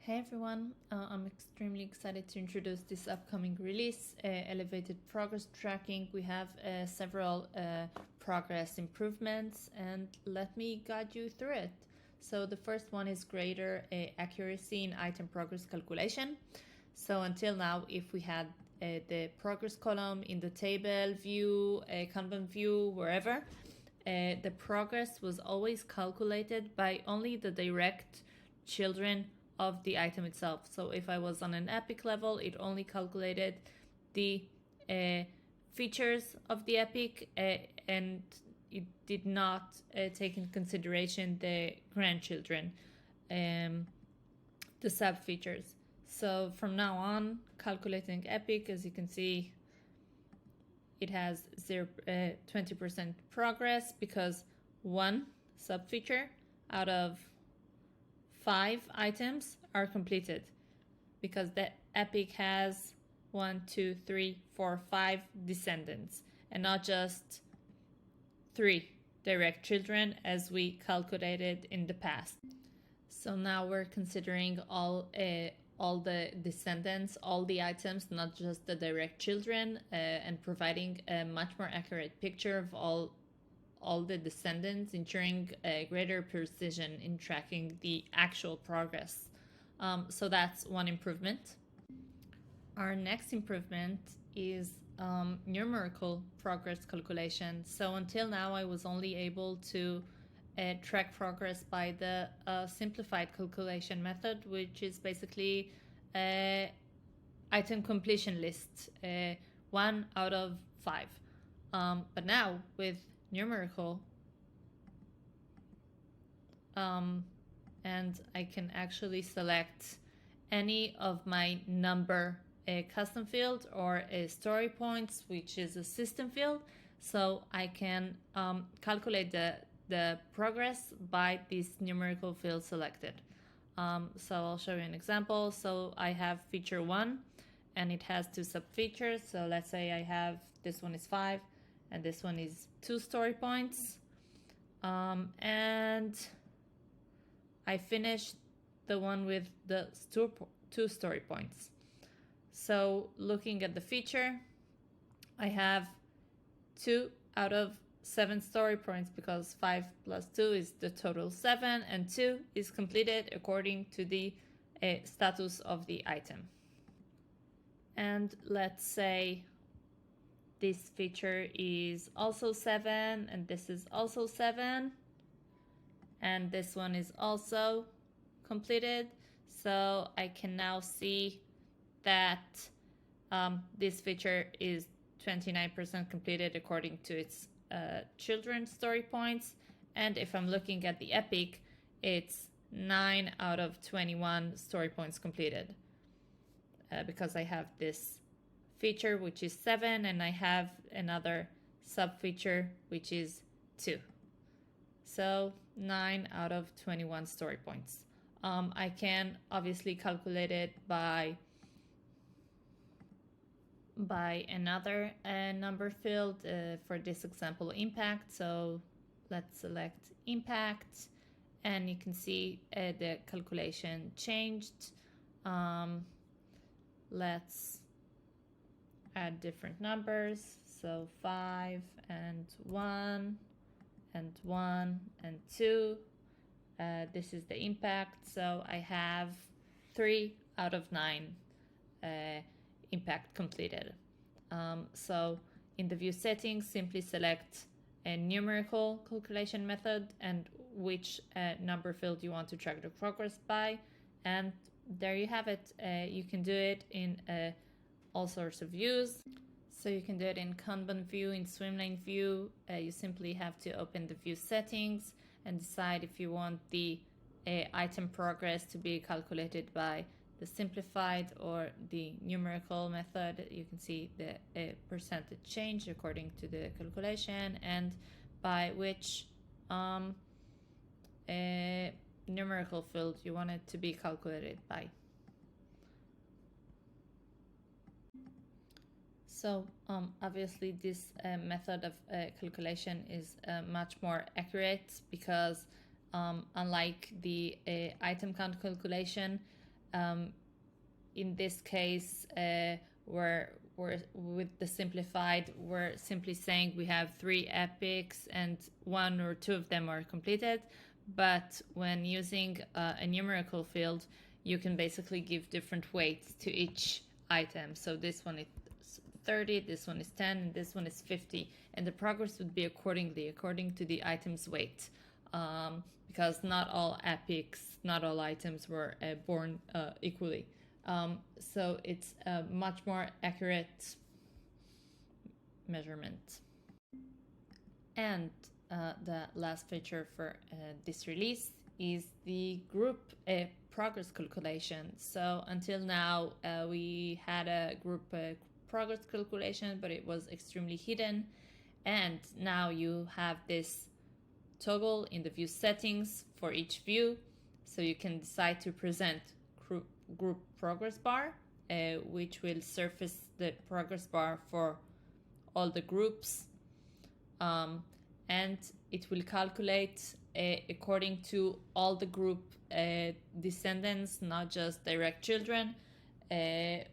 Hey everyone, I'm extremely excited to introduce this upcoming release, Elevated Progress Tracking. We have several progress improvements, and let me guide you through it. So the first one is greater accuracy in item progress calculation. So until now, if we had the progress column in the table view, Kanban view, wherever, the progress was always calculated by only the direct children of the item itself. So if I was on an epic level, it only calculated the features of the epic and it did not take into consideration the grandchildren, the sub features. So from now on, calculating epic, as you can see, it has 20% progress because one sub feature out of 5 items are completed, because the epic has 1, 2, 3, 4, 5 descendants and not just 3 direct children as we calculated in the past. So now we're considering all the descendants, all the items, not just the direct children, and providing a much more accurate picture of all the descendants, ensuring a greater precision in tracking the actual progress. So that's one improvement. Our next improvement is numerical progress calculation. So until now, I was only able to track progress by the simplified calculation method, which is basically item completion list, 1 out of 5. But now with numerical, and I can actually select any of my number a custom field or a story points, which is a system field. So I can calculate the progress by this numerical field selected. So I'll show you an example. So I have feature 1 and it has 2 sub features. So let's say I have, this one is 5 and this one is 2 story points. And I finished the one with the 2 story points. So looking at the feature, I have 2 out of 7 story points because 5 plus 2 is the total 7, and 2 is completed according to the status of the item. And let's say this feature is also 7, and this is also 7, and this one is also completed. So I can now see that this feature is 29% completed according to its children's story points. And if I'm looking at the epic, it's 9 out of 21 story points completed, because I have this feature which is 7 and I have another sub feature which is 2. So 9 out of 21 story points. I can obviously calculate it by another number field, for this example, impact. So let's select impact and you can see the calculation changed. Let's add different numbers. So 5 and 1 and 1 and 2. This is the impact. So I have 3 out of 9 impact completed. So in the view settings, simply select a numerical calculation method and which number field you want to track the progress by, and there you have it. You can do it in all sorts of views. So you can do it in Kanban view, in streamlined view. You simply have to open the view settings and decide if you want the item progress to be calculated by the simplified or the numerical method. You can see the percentage change according to the calculation and by which numerical field you want it to be calculated by. So obviously this method of calculation is much more accurate because unlike the item count calculation, In this case, we're with the simplified, we're simply saying we have 3 epics and 1 or 2 of them are completed. But when using a numerical field, you can basically give different weights to each item. So this one is 30, this one is 10, and this one is 50. And the progress would be according to the item's weight. Because not all epics, not all items were born equally. So it's a much more accurate measurement. And the last feature for this release is the group progress calculation. So until now, we had a group progress calculation, but it was extremely hidden. And now you have this toggle in the view settings for each view. So you can decide to present group progress bar, which will surface the progress bar for all the groups, and it will calculate according to all the group descendants, not just direct children. The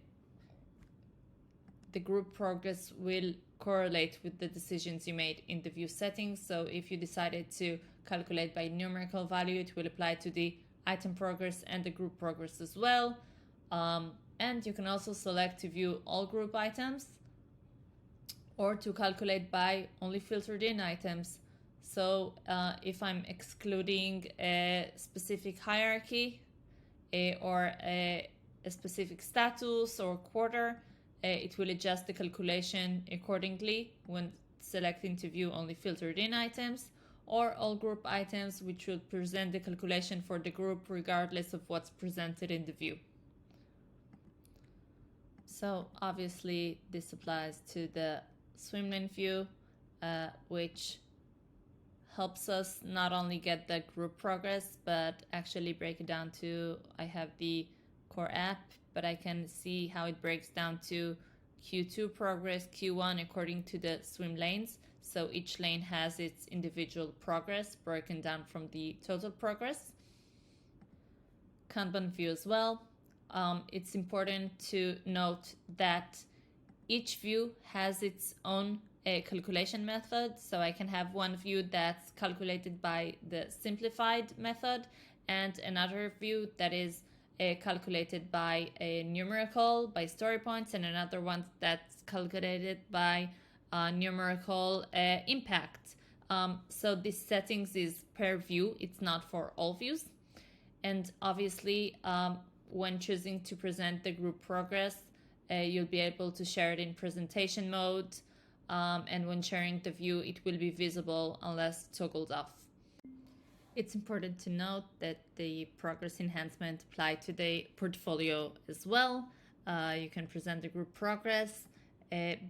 group progress will correlate with the decisions you made in the view settings. So if you decided to calculate by numerical value, it will apply to the item progress and the group progress as well. And you can also select to view all group items or to calculate by only filtered in items. So if I'm excluding a specific hierarchy or a specific status or quarter, it will adjust the calculation accordingly when selecting to view only filtered in items or all group items, which will present the calculation for the group regardless of what's presented in the view. So obviously this applies to the swimlane view, which helps us not only get the group progress, but actually break it down to, I have the core app, but I can see how it breaks down to Q2 progress, Q1 according to the swim lanes. So each lane has its individual progress broken down from the total progress. Kanban view as well. It's important to note that each view has its own calculation method. So I can have one view that's calculated by the simplified method and another view that is calculated by a numerical, by story points, and another one that's calculated by numerical impact. So this settings is per view, it's not for all views. And obviously, when choosing to present the group progress, you'll be able to share it in presentation mode. And when sharing the view, it will be visible unless toggled off. It's important to note that the progress enhancement apply to the portfolio as well. You can present the group progress,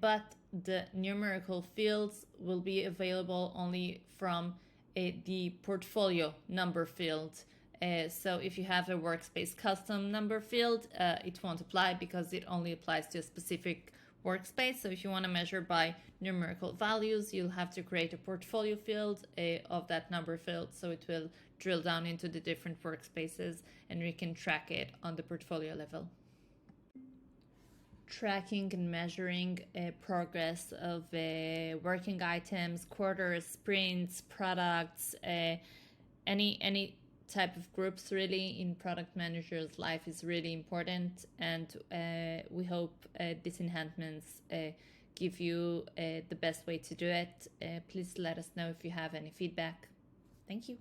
but the numerical fields will be available only from the portfolio number field. So if you have a workspace custom number field, it won't apply because it only applies to a specific workspace. So if you want to measure by numerical values, you'll have to create a portfolio field of that number field, so it will drill down into the different workspaces and we can track it on the portfolio level. Tracking and measuring progress of working items, quarters, sprints, products, any type of groups really in product manager's life is really important, and we hope these enhancements give you the best way to do it. Please let us know if you have any feedback. Thank you.